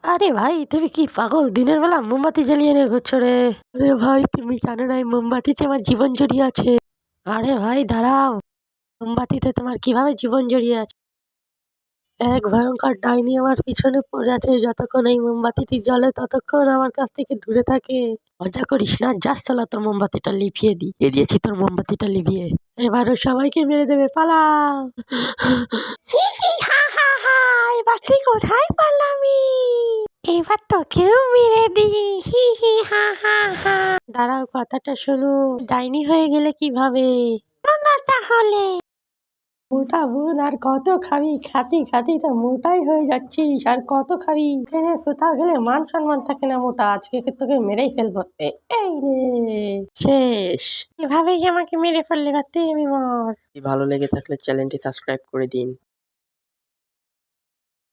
আরে ভাই, তুমি কি পাগল? দিনের বেলা মোমবাতি জ্বালিয়ে নিয়ে ঘুরছো রে? আরে ভাই, তুমি জানো না এই মোমবাতিতে আমার জীবন জড়িয়ে আছে। আরে ভাই দাঁড়াও, মোমবাতিতে তোমার কিভাবে জীবন জড়িয়ে আছে? এক ভয়ঙ্কর ডাইনি আমার পিছনে পড়ে আছে। যতক্ষণ এই মোমবাতিটি জ্বলে ততক্ষণ আমার কাছ থেকে দূরে থাকে। মজা করিস না, যাস শালা, তোর মোমবাতিটা লিভিয়ে দি। দিয়ে দিয়েছি তোর মোমবাতিটা লিভিয়ে। এবারও সবাইকে মেরে দেবে, পালাও। হি হি হা হা হা, এবার তুই কোথায় পালাবি? এবার তোকেও মেরে দি। হি হি হা হা হা। দাঁড়াও, কথাটা শোনো। ডাইনি হয়ে গেলে কিভাবে? না তাহলে মোটা বোন, আর কত খাবি? খাতি খাতি তো মোটাই হয়ে যাচ্ছিস, আর কত খাবি? এখানে কোথাও গেলে মান সম্মান থাকে না মোটা, আজকে তোকে মেরেই ফেলবো। এই রে, শেষ। এভাবেই আমাকে মেরে ফেললে, বা তুই আমি মর। ভালো লেগে থাকলে চ্যানেলটি সাবস্ক্রাইব করে দিন।